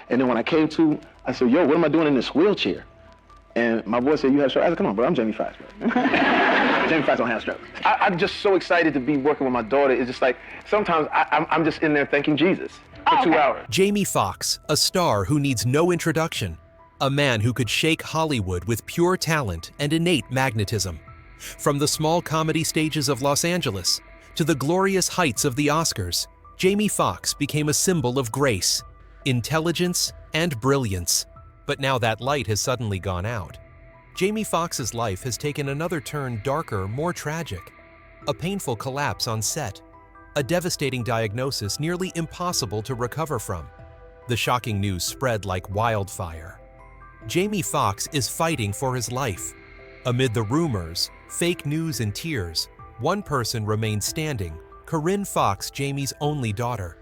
And then when I came to, I said, yo, what am I doing in this wheelchair? And my boy said, you have stroke? I said, come on, bro, I'm Jamie Foxx, bro. Jamie Foxx don't have stroke. I'm just so excited to be working with my daughter. It's just like, sometimes I'm just in there thanking Jesus for 2 hours. Jamie Foxx, a star who needs no introduction. A man who could shake Hollywood with pure talent and innate magnetism. From the small comedy stages of Los Angeles to the glorious heights of the Oscars, Jamie Foxx became a symbol of grace, intelligence, and brilliance. But now that light has suddenly gone out. Jamie Foxx's life has taken another turn darker, more tragic. A painful collapse on set. A devastating diagnosis nearly impossible to recover from. The shocking news spread like wildfire. Jamie Foxx is fighting for his life. Amid the rumors, fake news, and tears, one person remained standing, Corinne Foxx, Jamie's only daughter.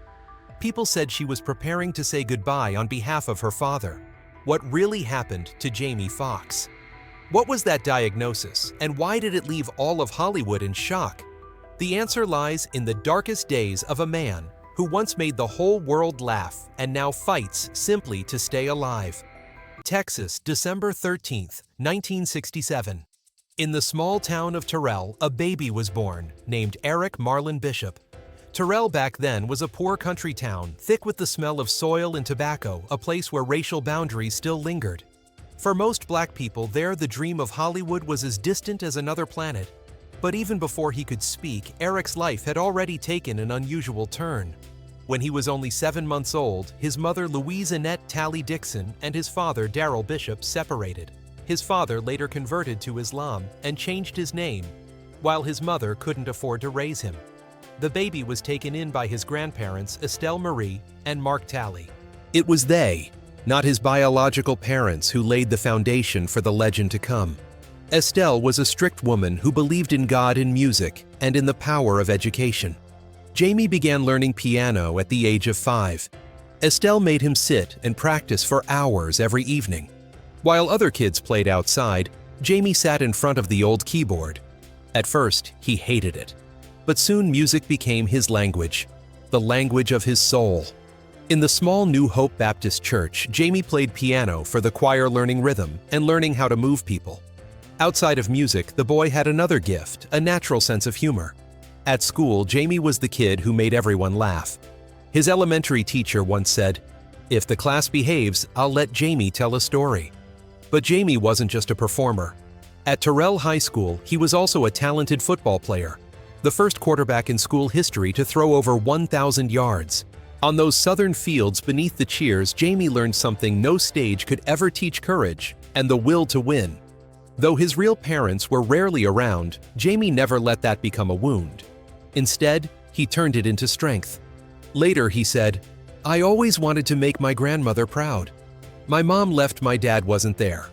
People said she was preparing to say goodbye on behalf of her father. What really happened to Jamie Foxx? What was that diagnosis, and why did it leave all of Hollywood in shock? The answer lies in the darkest days of a man who once made the whole world laugh and now fights simply to stay alive. Texas, December 13th, 1967. In the small town of Terrell, a baby was born, named Eric Marlon Bishop. Terrell back then was a poor country town, thick with the smell of soil and tobacco, a place where racial boundaries still lingered. For most black people there, the dream of Hollywood was as distant as another planet. But even before he could speak, Eric's life had already taken an unusual turn. When he was only 7 months old, his mother Louise Annette Talley Dixon and his father Darrell Bishop separated. His father later converted to Islam and changed his name, while his mother couldn't afford to raise him. The baby was taken in by his grandparents Estelle Marie and Mark Talley. It was they, not his biological parents, who laid the foundation for the legend to come. Estelle was a strict woman who believed in God and music and in the power of education. Jamie began learning piano at the age of 5. Estelle made him sit and practice for hours every evening. While other kids played outside, Jamie sat in front of the old keyboard. At first, he hated it. But soon music became his language, the language of his soul. In the small New Hope Baptist Church, Jamie played piano for the choir, learning rhythm and learning how to move people. Outside of music, the boy had another gift, a natural sense of humor. At school, Jamie was the kid who made everyone laugh. His elementary teacher once said, "If the class behaves, I'll let Jamie tell a story." But Jamie wasn't just a performer. At Terrell High School, he was also a talented football player, the first quarterback in school history to throw over 1,000 yards. On those southern fields beneath the cheers, Jamie learned something no stage could ever teach: courage and the will to win. Though his real parents were rarely around, Jamie never let that become a wound. Instead, he turned it into strength. Later, he said, "I always wanted to make my grandmother proud. My mom left, my dad wasn't there.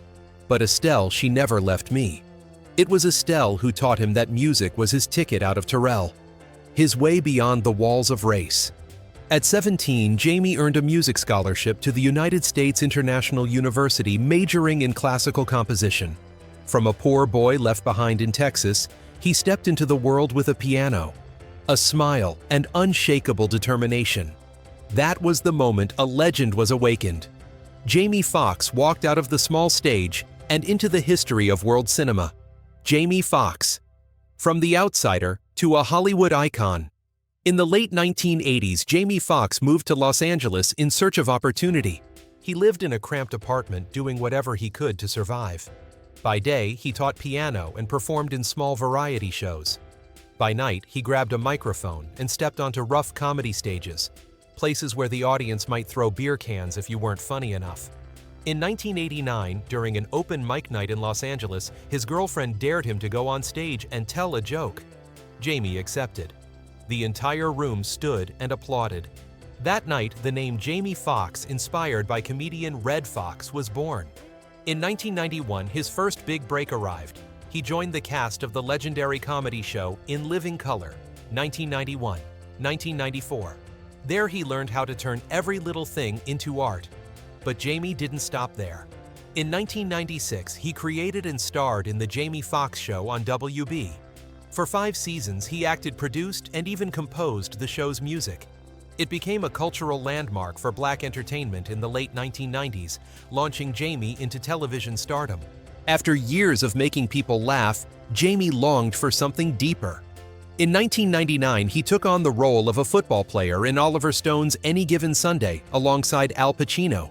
But Estelle, she never left me." It was Estelle who taught him that music was his ticket out of Terrell, his way beyond the walls of race. At 17, Jamie earned a music scholarship to the United States International University, majoring in classical composition. From a poor boy left behind in Texas, he stepped into the world with a piano, a smile, and unshakable determination. That was the moment a legend was awakened. Jamie Foxx walked out of the small stage and into the history of world cinema. Jamie Foxx. From the outsider to a Hollywood icon. In the late 1980s, Jamie Foxx moved to Los Angeles in search of opportunity. He lived in a cramped apartment, doing whatever he could to survive. By day, he taught piano and performed in small variety shows. By night, he grabbed a microphone and stepped onto rough comedy stages, places where the audience might throw beer cans if you weren't funny enough. In 1989, during an open mic night in Los Angeles, his girlfriend dared him to go on stage and tell a joke. Jamie accepted. The entire room stood and applauded. That night, the name Jamie Foxx, inspired by comedian Red Fox, was born. In 1991, his first big break arrived. He joined the cast of the legendary comedy show In Living Color, 1991, 1994. There he learned how to turn every little thing into art. But Jamie didn't stop there. In 1996, he created and starred in The Jamie Foxx Show on WB. For 5 seasons, he acted, produced, and even composed the show's music. It became a cultural landmark for black entertainment in the late 1990s, launching Jamie into television stardom. After years of making people laugh, Jamie longed for something deeper. In 1999, he took on the role of a football player in Oliver Stone's Any Given Sunday alongside Al Pacino.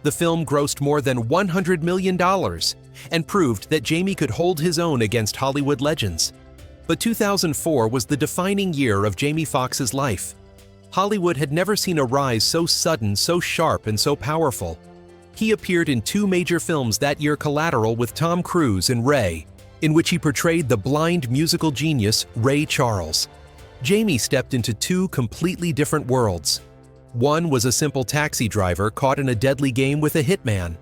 The film grossed more than $100 million and proved that Jamie could hold his own against Hollywood legends. But 2004 was the defining year of Jamie Foxx's life. Hollywood had never seen a rise so sudden, so sharp, and so powerful. He appeared in two major films that year: Collateral with Tom Cruise and Ray, in which he portrayed the blind musical genius Ray Charles. Jamie stepped into two completely different worlds. One was a simple taxi driver caught in a deadly game with a hitman.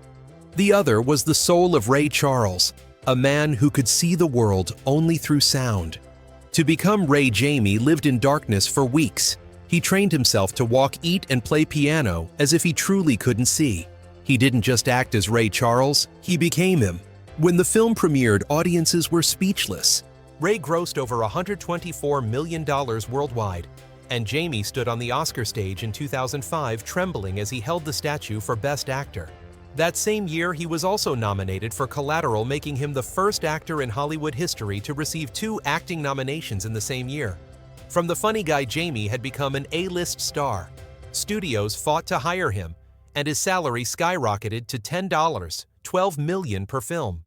The other was the soul of Ray Charles, a man who could see the world only through sound. To become Ray, Jamie lived in darkness for weeks. He trained himself to walk, eat, and play piano as if he truly couldn't see. He didn't just act as Ray Charles, he became him. When the film premiered, audiences were speechless. Ray grossed over $124 million worldwide, and Jamie stood on the Oscar stage in 2005 trembling as he held the statue for Best Actor. That same year, he was also nominated for Collateral, making him the first actor in Hollywood history to receive 2 acting nominations in the same year. From the funny guy, Jamie had become an A-list star. Studios fought to hire him, and his salary skyrocketed to $10, $12 million per film.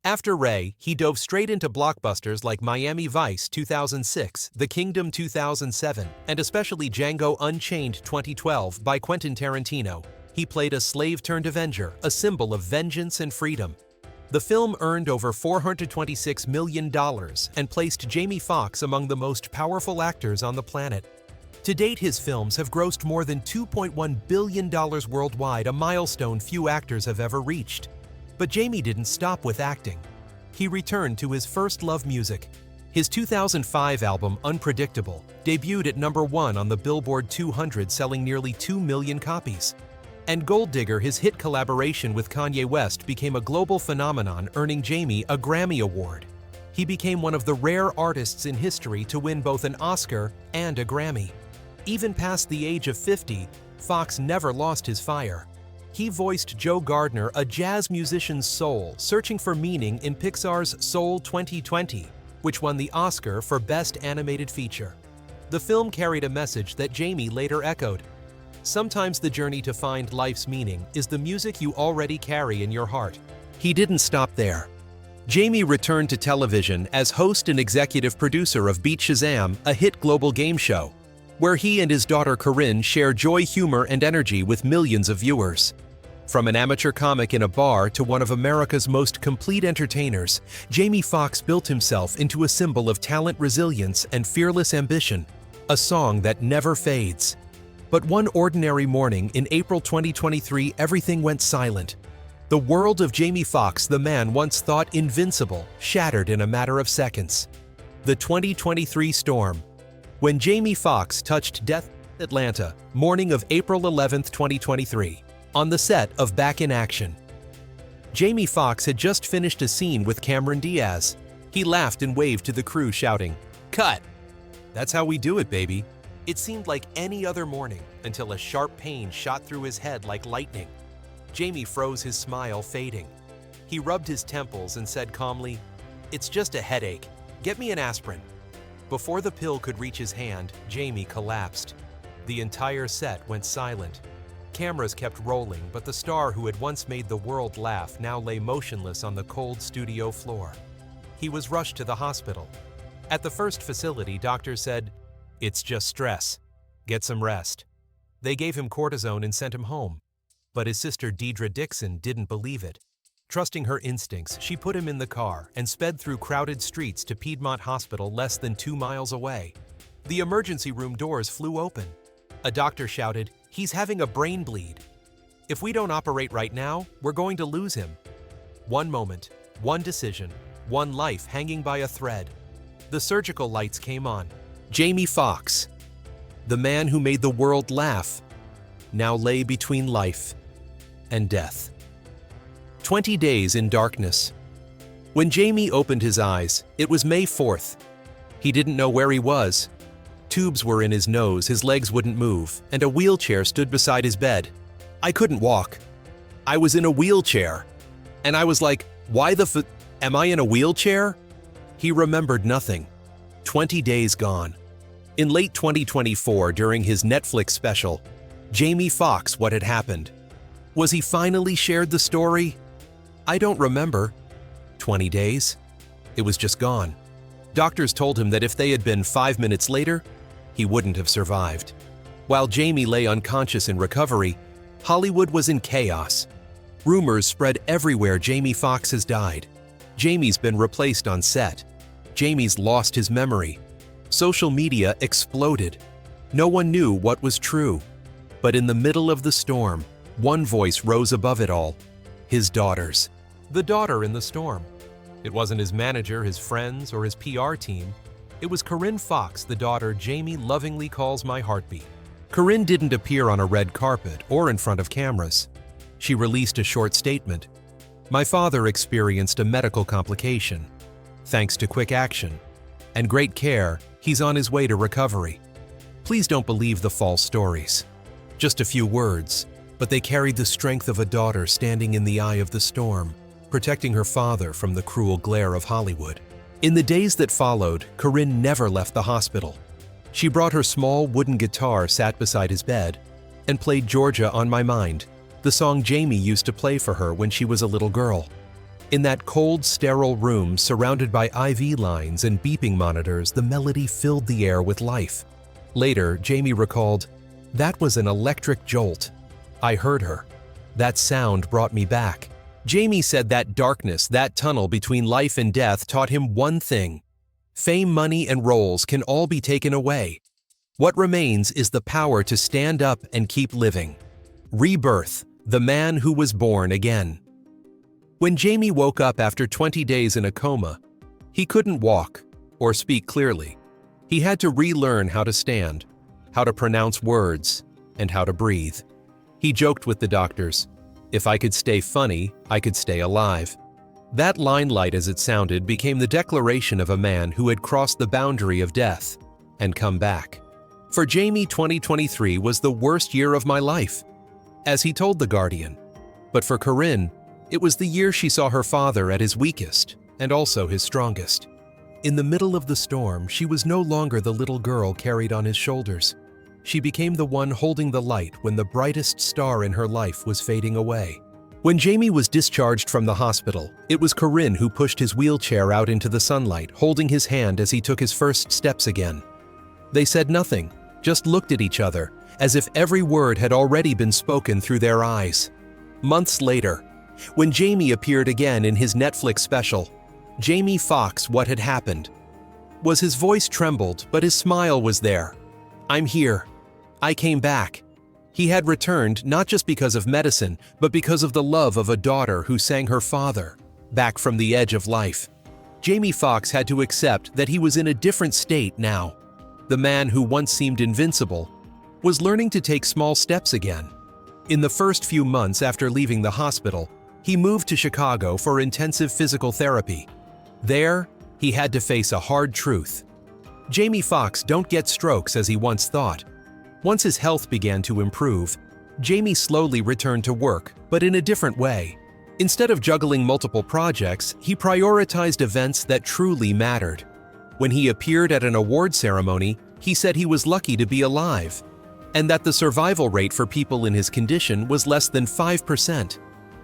After Ray, he dove straight into blockbusters like Miami Vice 2006, The Kingdom 2007, and especially Django Unchained 2012 by Quentin Tarantino. He played a slave-turned-avenger, a symbol of vengeance and freedom. The film earned over $426 million and placed Jamie Foxx among the most powerful actors on the planet. To date, his films have grossed more than $2.1 billion worldwide, a milestone few actors have ever reached. But Jamie didn't stop with acting. He returned to his first love, music. His 2005 album, Unpredictable, debuted at #1 on the Billboard 200, selling nearly 2 million copies. And Gold Digger, his hit collaboration with Kanye West, became a global phenomenon, earning Jamie a Grammy Award. He became one of the rare artists in history to win both an Oscar and a Grammy. Even past the age of 50, Foxx never lost his fire. He voiced Joe Gardner, a jazz musician's soul, searching for meaning in Pixar's Soul 2020, which won the Oscar for Best Animated Feature. The film carried a message that Jamie later echoed. Sometimes the journey to find life's meaning is the music you already carry in your heart. He didn't stop there. Jamie returned to television as host and executive producer of Beat Shazam, a hit global game show, where he and his daughter Corinne share joy, humor, and energy with millions of viewers. From an amateur comic in a bar to one of America's most complete entertainers, Jamie Foxx built himself into a symbol of talent, resilience, and fearless ambition, a song that never fades. But one ordinary morning in April 2023, everything went silent. The world of Jamie Foxx, the man once thought invincible, shattered in a matter of seconds. The 2023 storm. When Jamie Foxx touched death in Atlanta, morning of April 11, 2023, on the set of Back in Action. Jamie Foxx had just finished a scene with Cameron Diaz. He laughed and waved to the crew, shouting, "Cut!" That's how we do it, baby. It seemed like any other morning until a sharp pain shot through his head like lightning. Jamie froze, his smile fading. He rubbed his temples and said calmly, "It's just a headache. Get me an aspirin." Before the pill could reach his hand, Jamie collapsed. The entire set went silent. Cameras kept rolling, but the star who had once made the world laugh now lay motionless on the cold studio floor. He was rushed to the hospital. At the first facility, doctors said, "It's just stress. Get some rest." They gave him cortisone and sent him home. But his sister Deidre Dixon didn't believe it. Trusting her instincts, she put him in the car and sped through crowded streets to Piedmont Hospital less than 2 miles away. The emergency room doors flew open. A doctor shouted, "He's having a brain bleed. If we don't operate right now, we're going to lose him." One moment, one decision, one life hanging by a thread. The surgical lights came on. Jamie Foxx, the man who made the world laugh, now lay between life and death. 20 days in darkness. When Jamie opened his eyes, it was May 4th. He didn't know where he was. Tubes were in his nose, his legs wouldn't move, and a wheelchair stood beside his bed. I couldn't walk. I was in a wheelchair. And I was like, why the f- am I in a wheelchair? He remembered nothing. 20 days gone. In late 2024, during his Netflix special, Jamie Foxx, What Had Happened. Was he finally shared the story? I don't remember. 20 days? It was just gone. Doctors told him that if they had been 5 minutes later, he wouldn't have survived. While Jamie lay unconscious in recovery, Hollywood was in chaos. Rumors spread everywhere Jamie Foxx has died. Jamie's been replaced on set. Jamie's lost his memory. Social media exploded. No one knew what was true. But in the middle of the storm, one voice rose above it all. His daughter's. The daughter in the storm. It wasn't his manager, his friends, or his PR team. It was Corinne Foxx, the daughter Jamie lovingly calls my heartbeat. Corinne didn't appear on a red carpet or in front of cameras. She released a short statement. My father experienced a medical complication. Thanks to quick action and great care, he's on his way to recovery. Please don't believe the false stories. Just a few words, but they carried the strength of a daughter standing in the eye of the storm, protecting her father from the cruel glare of Hollywood. In the days that followed, Corinne never left the hospital. She brought her small wooden guitar, sat beside his bed, and played Georgia on My Mind, the song Jamie used to play for her when she was a little girl. In that cold, sterile room surrounded by IV lines and beeping monitors, the melody filled the air with life. Later, Jamie recalled, "That was an electric jolt. I heard her. That sound brought me back." Jamie said that darkness, that tunnel between life and death taught him one thing. Fame, money, and roles can all be taken away. What remains is the power to stand up and keep living. Rebirth, the man who was born again. When Jamie woke up after 20 days in a coma, he couldn't walk or speak clearly. He had to relearn how to stand, how to pronounce words, and how to breathe. He joked with the doctors, "If I could stay funny, I could stay alive." That limelight, as it sounded, became the declaration of a man who had crossed the boundary of death and come back. For Jamie, 2023 was the worst year of my life, as he told The Guardian. But for Corinne, it was the year she saw her father at his weakest and also his strongest. In the middle of the storm, she was no longer the little girl carried on his shoulders. She became the one holding the light when the brightest star in her life was fading away. When Jamie was discharged from the hospital, it was Corinne who pushed his wheelchair out into the sunlight, holding his hand as he took his first steps again. They said nothing, just looked at each other, as if every word had already been spoken through their eyes. Months later, when Jamie appeared again in his Netflix special, Jamie Foxx, What Had Happened, was his voice trembled, but his smile was there. I'm here. I came back. He had returned not just because of medicine, but because of the love of a daughter who sang her father back from the edge of life. Jamie Foxx had to accept that he was in a different state now. The man who once seemed invincible was learning to take small steps again. In the first few months after leaving the hospital, he moved to Chicago for intensive physical therapy. There, he had to face a hard truth. Jamie Foxx don't get strokes as he once thought. Once his health began to improve, Jamie slowly returned to work, but in a different way. Instead of juggling multiple projects, he prioritized events that truly mattered. When he appeared at an award ceremony, he said he was lucky to be alive, and that the survival rate for people in his condition was less than 5%.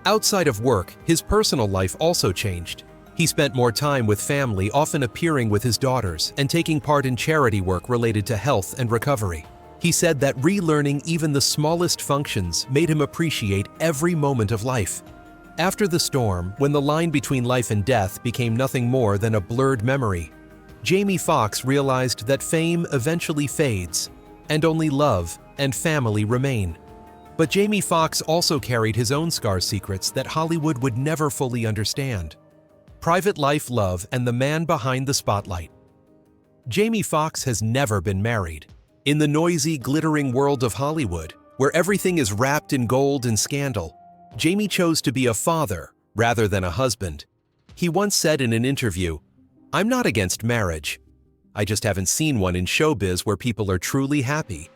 Outside of work, his personal life also changed. He spent more time with family, often appearing with his daughters and taking part in charity work related to health and recovery. He said that relearning even the smallest functions made him appreciate every moment of life. After the storm, when the line between life and death became nothing more than a blurred memory, Jamie Foxx realized that fame eventually fades, and only love and family remain. But Jamie Foxx also carried his own scar secrets that Hollywood would never fully understand. Private life, love, and the man behind the spotlight. Jamie Foxx has never been married. In the noisy, glittering world of Hollywood, where everything is wrapped in gold and scandal, Jamie chose to be a father rather than a husband. He once said in an interview, "I'm not against marriage. I just haven't seen one in showbiz where people are truly happy.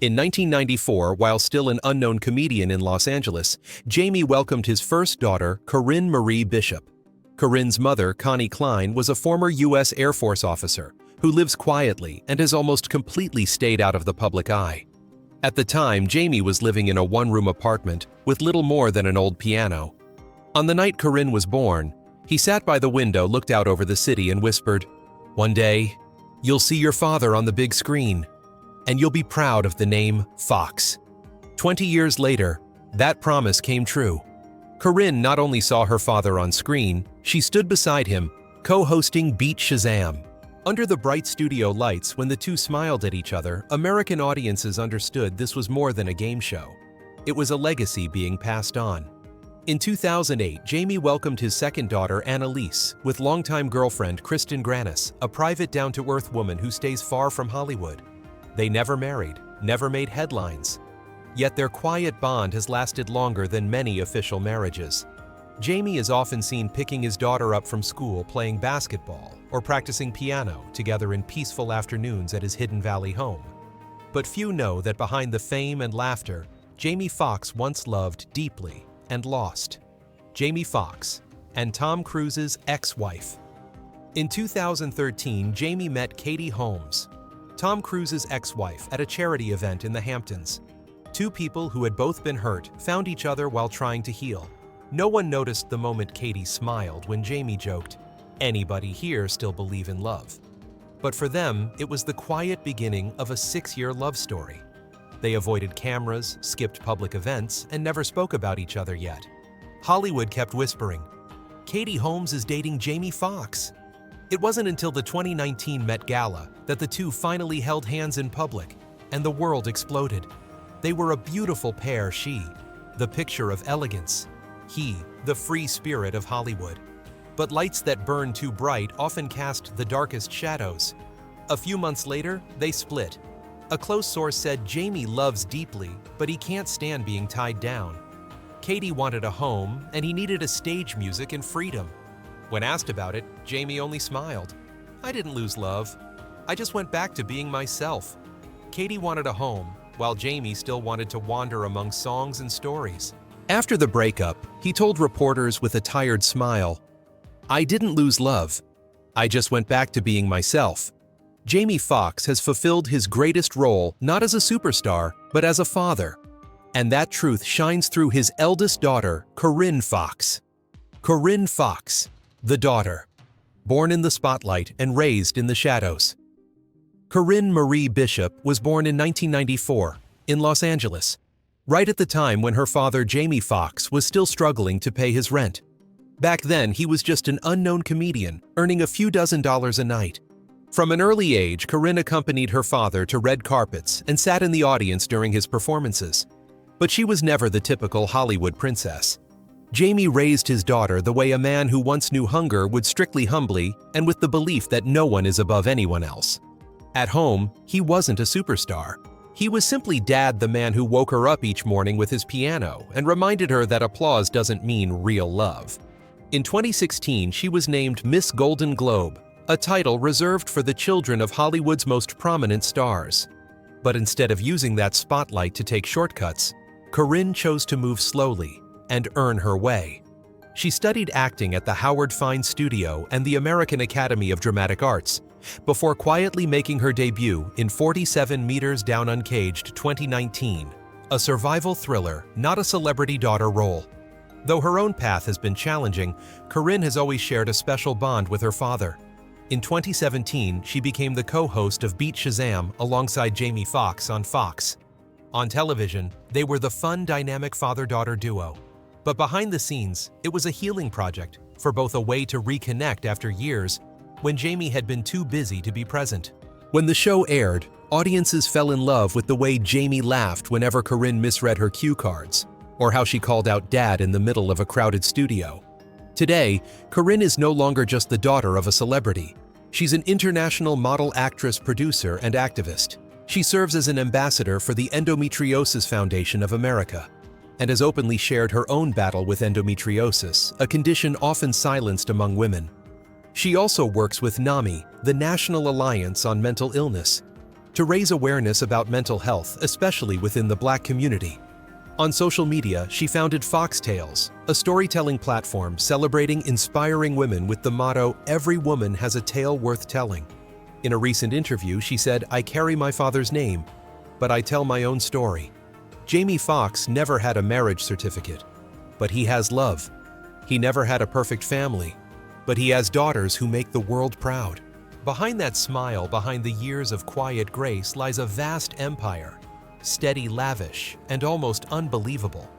In 1994, while still an unknown comedian in Los Angeles, Jamie welcomed his first daughter, Corinne Marie Bishop. Corinne's mother, Connie Klein, was a former U.S. Air Force officer who lives quietly and has almost completely stayed out of the public eye. At the time, Jamie was living in a one-room apartment with little more than an old piano. On the night Corinne was born, he sat by the window, looked out over the city and whispered, "One day, you'll see your father on the big screen, and you'll be proud of the name Fox." 20 years later, that promise came true. Corinne not only saw her father on screen, she stood beside him, co-hosting Beat Shazam. Under the bright studio lights, when the two smiled at each other, American audiences understood this was more than a game show. It was a legacy being passed on. In 2008, Jamie welcomed his second daughter, Annalise, with longtime girlfriend Kristen Grannis, a private, down-to-earth woman who stays far from Hollywood. They never married, never made headlines. Yet their quiet bond has lasted longer than many official marriages. Jamie is often seen picking his daughter up from school, playing basketball, or practicing piano together in peaceful afternoons at his Hidden Valley home. But few know that behind the fame and laughter, Jamie Foxx once loved deeply and lost. Jamie Foxx and Tom Cruise's ex-wife. In 2013, Jamie met Katie Holmes, Tom Cruise's ex-wife, at a charity event in the Hamptons. Two people who had both been hurt found each other while trying to heal. No one noticed the moment Katie smiled when Jamie joked, "Anybody here still believe in love?" But for them, it was the quiet beginning of a 6-year love story. They avoided cameras, skipped public events, and never spoke about each other yet. Hollywood kept whispering, "Katie Holmes is dating Jamie Foxx." It wasn't until the 2019 Met Gala that the two finally held hands in public, and the world exploded. They were a beautiful pair, she, the picture of elegance, he, the free spirit of Hollywood. But lights that burn too bright often cast the darkest shadows. A few months later, they split. A close source said Jamie loves deeply, but he can't stand being tied down. Katie wanted a home, and he needed a stage music and freedom. When asked about it, Jamie only smiled. "I didn't lose love. I just went back to being myself." Katie wanted a home, while Jamie still wanted to wander among songs and stories. After the breakup, he told reporters with a tired smile, "I didn't lose love. I just went back to being myself." Jamie Foxx has fulfilled his greatest role not as a superstar, but as a father. And that truth shines through his eldest daughter, Corinne Foxx. Corinne Foxx, the daughter, born in the spotlight and raised in the shadows. Corinne Marie Bishop was born in 1994 in Los Angeles, right at the time when her father, Jamie Foxx, was still struggling to pay his rent. Back then, he was just an unknown comedian, earning a few dozen dollars a night. From an early age, Corinne accompanied her father to red carpets and sat in the audience during his performances. But she was never the typical Hollywood princess. Jamie raised his daughter the way a man who once knew hunger would, strictly humbly and with the belief that no one is above anyone else. At home, he wasn't a superstar. He was simply Dad, the man who woke her up each morning with his piano and reminded her that applause doesn't mean real love. In 2016, she was named Miss Golden Globe, a title reserved for the children of Hollywood's most prominent stars. But instead of using that spotlight to take shortcuts, Corinne chose to move slowly and earn her way. She studied acting at the Howard Fine Studio and the American Academy of Dramatic Arts, before quietly making her debut in 47 Meters Down Uncaged 2019, a survival thriller, not a celebrity daughter role. Though her own path has been challenging, Corinne has always shared a special bond with her father. In 2017, she became the co-host of Beat Shazam alongside Jamie Foxx on Fox. On television, they were the fun, dynamic father-daughter duo. But behind the scenes, it was a healing project, for both a way to reconnect after years when Jamie had been too busy to be present. When the show aired, audiences fell in love with the way Jamie laughed whenever Corinne misread her cue cards, or how she called out Dad in the middle of a crowded studio. Today, Corinne is no longer just the daughter of a celebrity. She's an international model, actress, producer, and activist. She serves as an ambassador for the Endometriosis Foundation of America, and has openly shared her own battle with endometriosis, a condition often silenced among women. She also works with NAMI, the National Alliance on Mental Illness, to raise awareness about mental health, especially within the Black community. On social media, she founded Fox Tales, a storytelling platform celebrating inspiring women with the motto, "Every woman has a tale worth telling." In a recent interview, she said, "I carry my father's name, but I tell my own story." Jamie Foxx never had a marriage certificate, but he has love. He never had a perfect family, but he has daughters who make the world proud. Behind that smile, behind the years of quiet grace, lies a vast empire, steady, lavish, and almost unbelievable.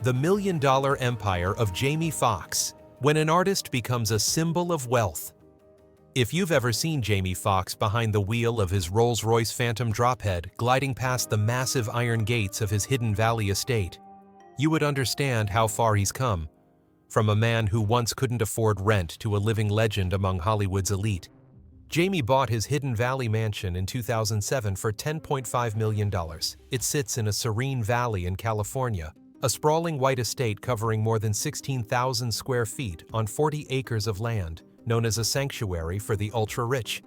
The $1 million empire of Jamie Foxx, when an artist becomes a symbol of wealth. If you've ever seen Jamie Foxx behind the wheel of his Rolls-Royce Phantom drophead gliding past the massive iron gates of his Hidden Valley estate, you would understand how far he's come. From a man who once couldn't afford rent to a living legend among Hollywood's elite. Jamie bought his Hidden Valley mansion in 2007 for $10.5 million. It sits in a serene valley in California, a sprawling white estate covering more than 16,000 square feet on 40 acres of land, known as a sanctuary for the ultra-rich.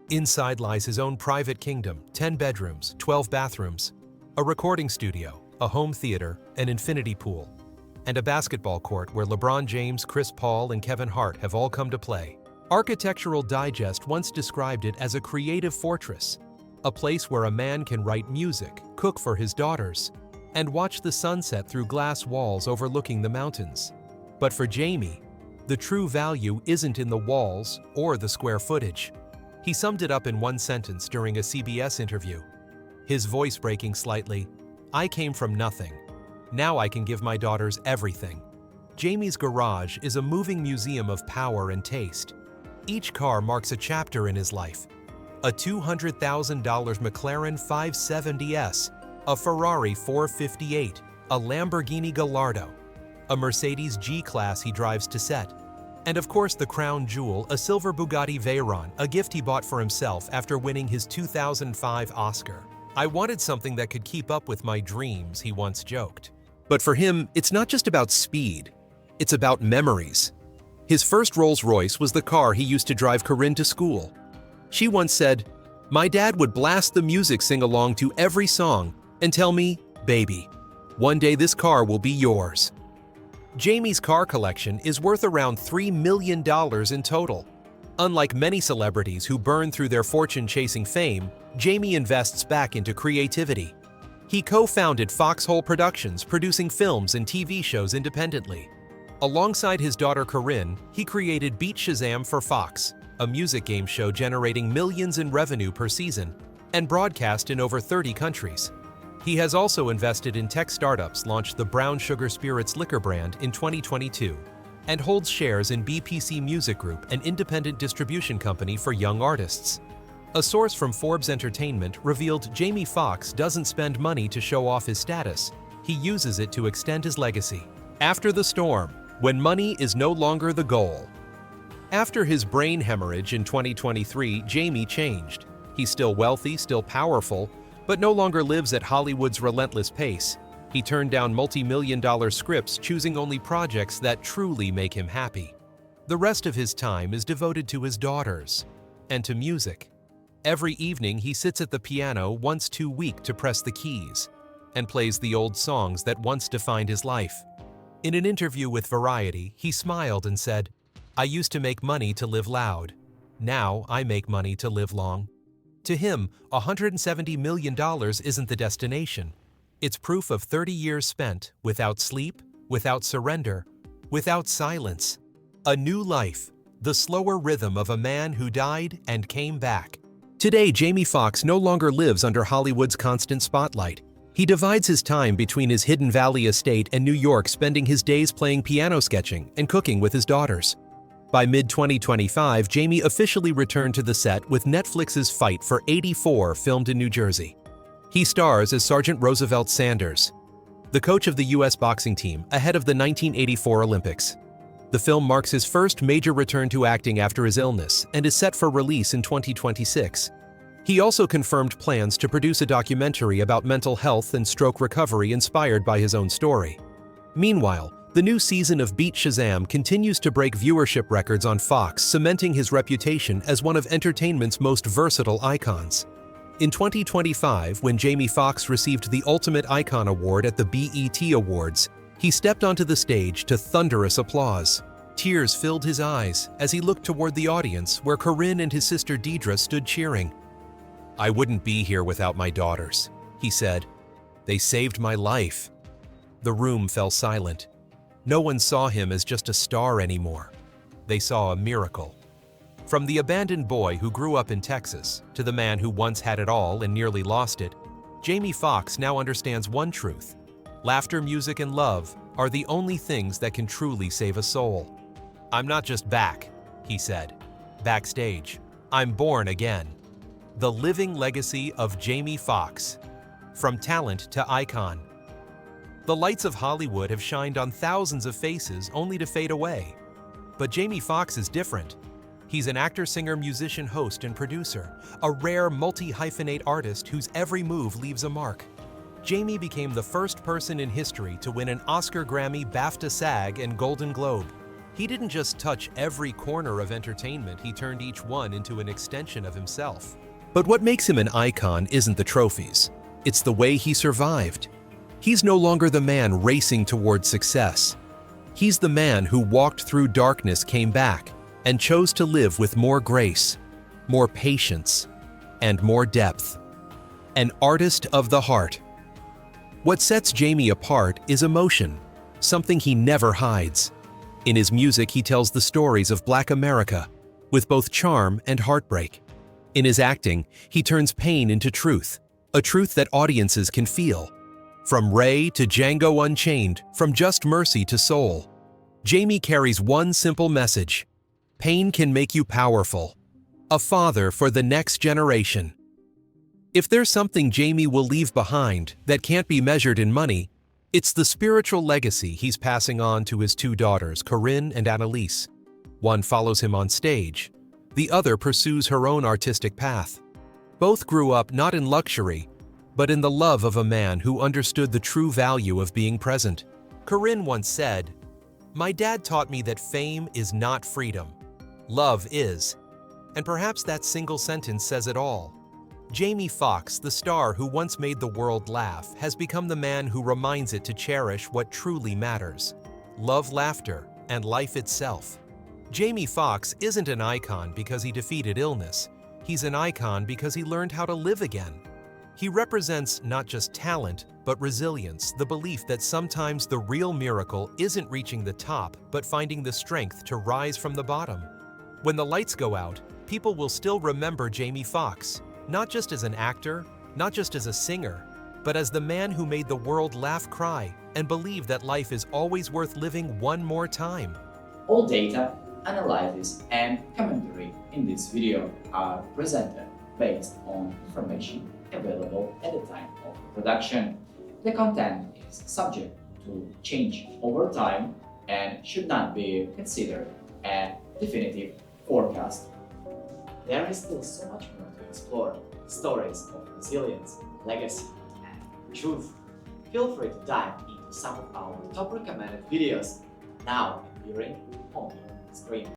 Inside lies his own private kingdom, 10 bedrooms, 12 bathrooms, a recording studio, a home theater, an infinity pool, and a basketball court where LeBron James, Chris Paul, and Kevin Hart have all come to play. Architectural Digest once described it as a creative fortress, a place where a man can write music, cook for his daughters, and watch the sunset through glass walls overlooking the mountains. But for Jamie, the true value isn't in the walls or the square footage. He summed it up in one sentence during a CBS interview, his voice breaking slightly, "I came from nothing. Now I can give my daughters everything." Jamie's garage is a moving museum of power and taste. Each car marks a chapter in his life. A $200,000 McLaren 570S, a Ferrari 458, a Lamborghini Gallardo, a Mercedes G-Class he drives to set, and of course the crown jewel, a silver Bugatti Veyron, a gift he bought for himself after winning his 2005 Oscar. "I wanted something that could keep up with my dreams," he once joked. But for him, it's not just about speed, it's about memories. His first Rolls-Royce was the car he used to drive Corinne to school. She once said, "My dad would blast the music sing-along to every song and tell me, 'Baby, one day this car will be yours.'" Jamie's car collection is worth around $3 million in total. Unlike many celebrities who burn through their fortune chasing fame, Jamie invests back into creativity. He co-founded Foxhole Productions, producing films and TV shows independently. Alongside his daughter Corinne, he created Beat Shazam for Fox, a music game show generating millions in revenue per season, and broadcast in over 30 countries. He has also invested in tech startups, launched the Brown Sugar Spirits liquor brand in 2022, and holds shares in BPC Music Group, an independent distribution company for young artists. A source from Forbes Entertainment revealed Jamie Foxx doesn't spend money to show off his status, he uses it to extend his legacy. After the storm, when money is no longer the goal. After his brain hemorrhage in 2023, Jamie changed. He's still wealthy, still powerful, but no longer lives at Hollywood's relentless pace. He turned down multi-million-dollar scripts, choosing only projects that truly make him happy. The rest of his time is devoted to his daughters and to music. Every evening, he sits at the piano once too weak to press the keys and plays the old songs that once defined his life. In an interview with Variety, he smiled and said, "I used to make money to live loud. Now I make money to live long." To him, $170 million isn't the destination. It's proof of 30 years spent without sleep, without surrender, without silence. A new life, the slower rhythm of a man who died and came back. Today, Jamie Foxx no longer lives under Hollywood's constant spotlight. He divides his time between his Hidden Valley estate and New York, spending his days playing piano, sketching, and cooking with his daughters. By mid-2025, Jamie officially returned to the set with Netflix's Fight for 84 filmed in New Jersey. He stars as Sergeant Roosevelt Sanders, the coach of the U.S. boxing team ahead of the 1984 Olympics. The film marks his first major return to acting after his illness and is set for release in 2026. He also confirmed plans to produce a documentary about mental health and stroke recovery inspired by his own story. Meanwhile, The new season of Beat Shazam continues to break viewership records on Fox, cementing his reputation as one of entertainment's most versatile icons. In 2025, when Jamie Foxx received the Ultimate Icon Award at the BET Awards, he stepped onto the stage to thunderous applause. Tears filled his eyes as he looked toward the audience where Corinne and his sister Deidre stood cheering. "I wouldn't be here without my daughters," he said. "They saved my life." The room fell silent. No one saw him as just a star anymore. They saw a miracle. From the abandoned boy who grew up in Texas to the man who once had it all and nearly lost it, Jamie Foxx now understands one truth: laughter, music, and love are the only things that can truly save a soul. "I'm not just back," he said. Backstage, "I'm born again." The living legacy of Jamie Foxx. From talent to icon. The lights of Hollywood have shined on thousands of faces only to fade away. But Jamie Foxx is different. He's an actor, singer, musician, host, and producer, a rare multi-hyphenate artist whose every move leaves a mark. Jamie became the first person in history to win an Oscar, Grammy, BAFTA, SAG, and Golden Globe. He didn't just touch every corner of entertainment, he turned each one into an extension of himself. But what makes him an icon isn't the trophies. It's the way he survived. He's no longer the man racing toward success. He's the man who walked through darkness, came back, and chose to live with more grace, more patience, and more depth. An artist of the heart. What sets Jamie apart is emotion, something he never hides. In his music, he tells the stories of Black America, with both charm and heartbreak. In his acting, he turns pain into truth, a truth that audiences can feel. From Ray to Django Unchained, from Just Mercy to Soul, Jamie carries one simple message: pain can make you powerful. A father for the next generation. If there's something Jamie will leave behind that can't be measured in money, it's the spiritual legacy he's passing on to his two daughters, Corinne and Annalise. One follows him on stage. The other pursues her own artistic path. Both grew up not in luxury, but in the love of a man who understood the true value of being present. Corinne once said, "My dad taught me that fame is not freedom. Love is." And perhaps that single sentence says it all. Jamie Foxx, the star who once made the world laugh, has become the man who reminds it to cherish what truly matters: love, laughter, and life itself. Jamie Foxx isn't an icon because he defeated illness. He's an icon because he learned how to live again. He represents not just talent, but resilience, the belief that sometimes the real miracle isn't reaching the top, but finding the strength to rise from the bottom. When the lights go out, people will still remember Jamie Foxx, not just as an actor, not just as a singer, but as the man who made the world laugh, cry, and believe that life is always worth living one more time. All data, analysis, and commentary in this video are presented based on information available at the time of production. The content is subject to change over time and should not be considered a definitive forecast. There is still so much more to explore: stories of resilience, legacy, and truth. Feel free to dive into some of our top recommended videos now appearing on your screen.